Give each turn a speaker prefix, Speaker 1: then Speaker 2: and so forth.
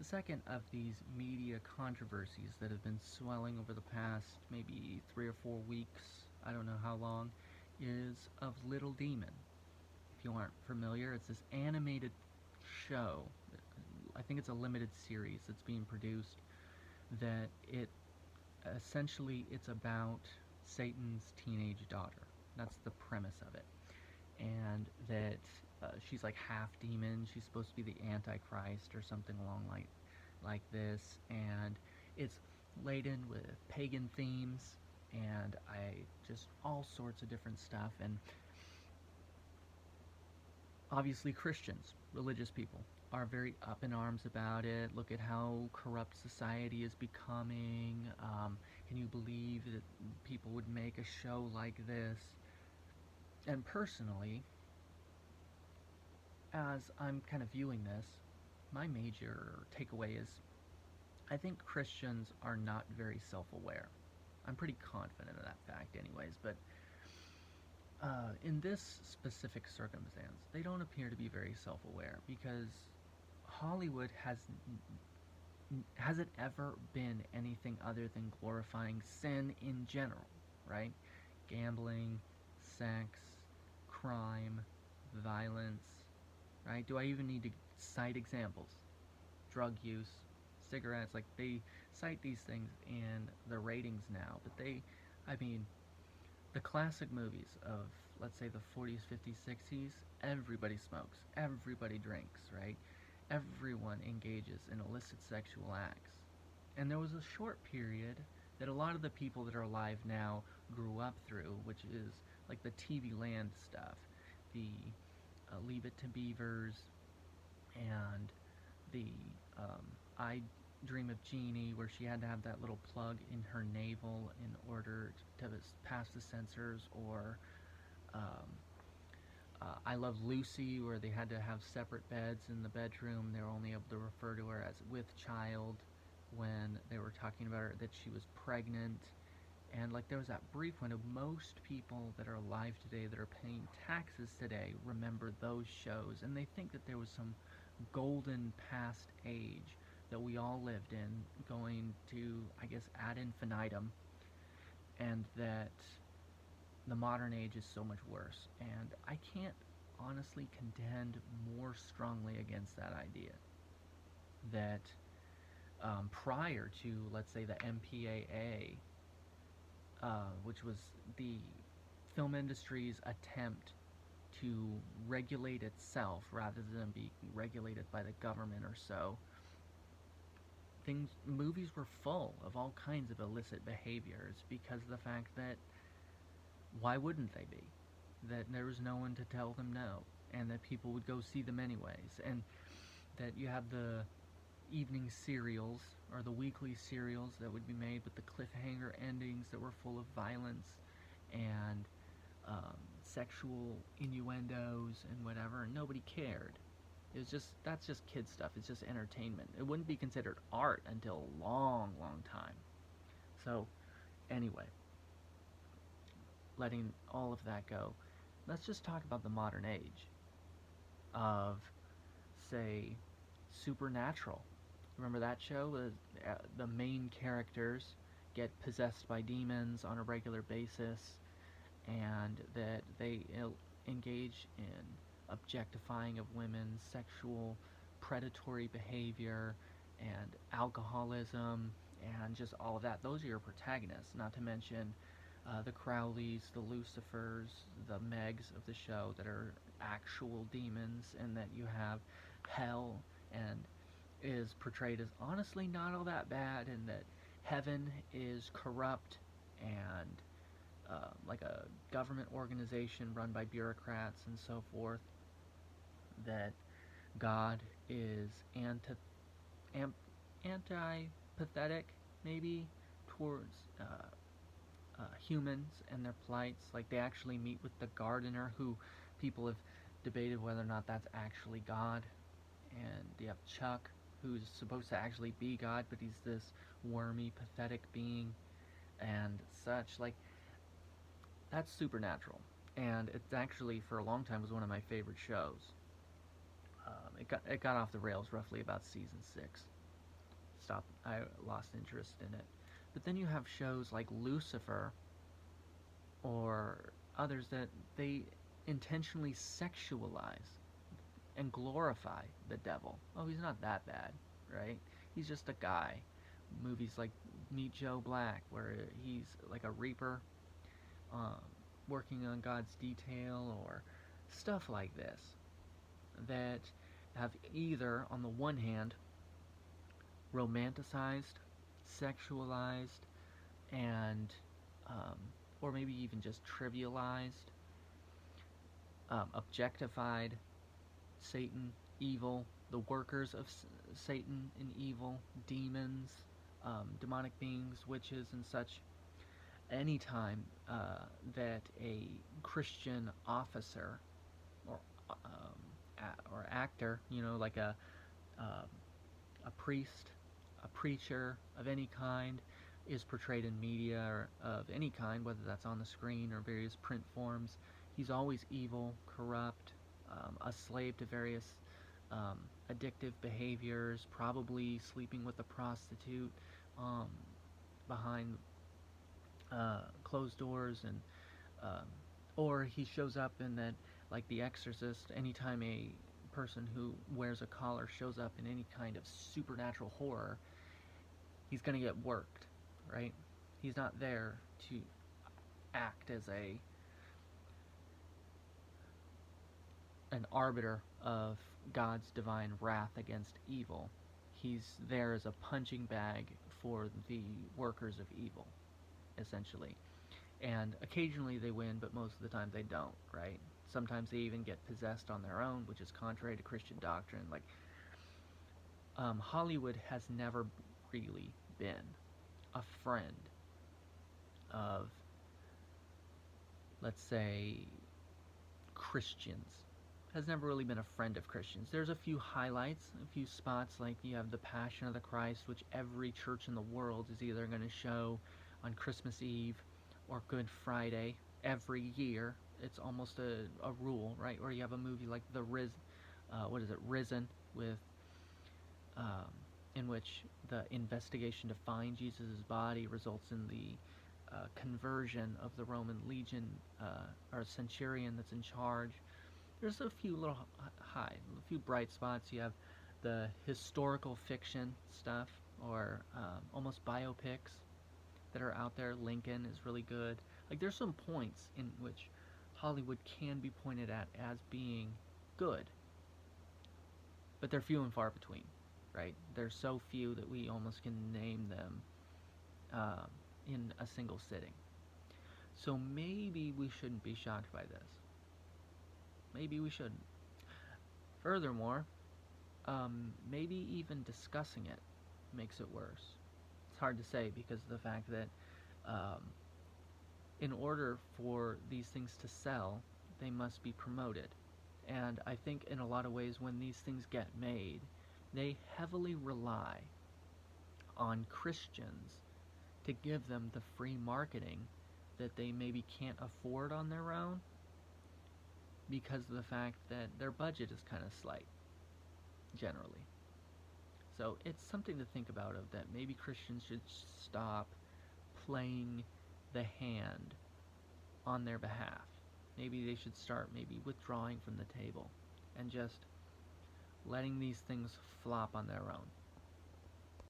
Speaker 1: The second of these media controversies that have been swelling over the past maybe 3 or 4 weeks, I don't know how long, is of Little Demon. If you aren't familiar, it's this animated show. I think it's a limited series that's being produced that it essentially it's about Satan's teenage daughter. That's the premise of it. And that she's like half demon. She's supposed to be the Antichrist or something along like this. And it's laden with pagan themes and I just all sorts of different stuff. And obviously Christians, religious people, are very up in arms about it. Look at how corrupt society is becoming. Can you believe that people would make a show like this? And personally, as I'm kind of viewing this, my major takeaway is I think Christians are not very self aware. I'm pretty confident of that fact, anyways, but in this specific circumstance, they don't appear to be very self aware because Hollywood hasn't ever been anything other than glorifying sin in general, right? Gambling, sex, crime, violence, right? Do I even need to cite examples? Drug use, cigarettes, like they cite these things in the ratings now, but I mean, the classic movies of, let's say, the 40s, 50s, 60s, everybody smokes, everybody drinks, right? Everyone engages in illicit sexual acts. And there was a short period that a lot of the people that are alive now grew up through, which is like the TV Land stuff, the Leave It to Beavers, and the I Dream of Jeannie, where she had to have that little plug in her navel in order to pass the censors, or um, I Love Lucy, where they had to have separate beds in the bedroom. They were only able to refer to her as with child when they were talking about her that she was pregnant. And like there was that brief window. Most people that are alive today that are paying taxes today remember those shows, and they think that there was some golden past age that we all lived in, going to, I guess, ad infinitum, and that the modern age is so much worse. And I can't honestly contend more strongly against that idea. That prior to, let's say, the MPAA, which was the film industry's attempt to regulate itself rather than be regulated by the government or so, movies were full of all kinds of illicit behaviors because of the fact that why wouldn't they be? That there was no one to tell them no, and that people would go see them anyways, and that you have the evening serials or the weekly serials that would be made with the cliffhanger endings that were full of violence and sexual innuendos and whatever, and nobody cared. It was just that's just kid stuff. It's just entertainment. It wouldn't be considered art until a long, long time. So, anyway, letting all of that go, let's just talk about the modern age of, say, Supernatural. Remember that show? The main characters get possessed by demons on a regular basis, and that they engage in objectifying of women, sexual predatory behavior, and alcoholism, and just all of that. Those are your protagonists, not to mention the Crowleys, the Lucifers, the Megs of the show that are actual demons, and that you have hell, and is portrayed as honestly not all that bad, and that heaven is corrupt and like a government organization run by bureaucrats and so forth, that God is anti-pathetic, maybe, towards humans and their plights. Like, they actually meet with the gardener, who people have debated whether or not that's actually God. And you have Chuck, who's supposed to actually be God, but he's this wormy, pathetic being and such. Like, that's Supernatural. And it actually, for a long time, was one of my favorite shows. It got off the rails roughly about season 6. I lost interest in it. But then you have shows like Lucifer or others that they intentionally sexualize and glorify the devil. Oh, he's not that bad, right? He's just a guy. Movies like Meet Joe Black, where he's like a reaper, um, working on God's detail, or stuff like this, that have either, on the one hand, romanticized, sexualized, and or maybe even just trivialized, objectified Satan, evil, the workers of Satan and evil, demons, demonic beings, witches, and such. Anytime that a Christian officer or or actor, like um, a priest, a preacher of any kind, is portrayed in media or of any kind, whether that's on the screen or various print forms, he's always evil, corrupt, a slave to various um, addictive behaviors, probably sleeping with a prostitute um, behind closed doors, and um, or he shows up in that, like The Exorcist, anytime a person who wears a collar shows up in any kind of supernatural horror, he's going to get worked, right? He's not there to act as an arbiter of God's divine wrath against evil. He's there as a punching bag for the workers of evil, essentially. And occasionally they win, but most of the time they don't, right? Sometimes they even get possessed on their own, which is contrary to Christian doctrine. Like, Hollywood has never really been a friend of, let's say, Christians. Has never really been a friend of Christians. There's a few highlights, a few spots, like you have the Passion of the Christ, which every church in the world is either going to show on Christmas Eve or Good Friday every year. It's almost a rule, right? Or you have a movie like Risen, with in which the investigation to find Jesus' body results in the conversion of the Roman legion or centurion that's in charge. There's a few a few bright spots. You have the historical fiction stuff, or almost biopics that are out there. Lincoln is really good. Like, there's some points in which Hollywood can be pointed at as being good, but they're few and far between, right? There's so few that we almost can name them in a single sitting. So maybe we shouldn't be shocked by this. Maybe we shouldn't. Furthermore, maybe even discussing it makes it worse. It's hard to say, because of the fact that in order for these things to sell, they must be promoted. And I think in a lot of ways, when these things get made, they heavily rely on Christians to give them the free marketing that they maybe can't afford on their own, because of the fact that their budget is kind of slight, generally. So it's something to think about, of that maybe Christians should stop playing the hand on their behalf. Maybe they should start withdrawing from the table and just letting these things flop on their own.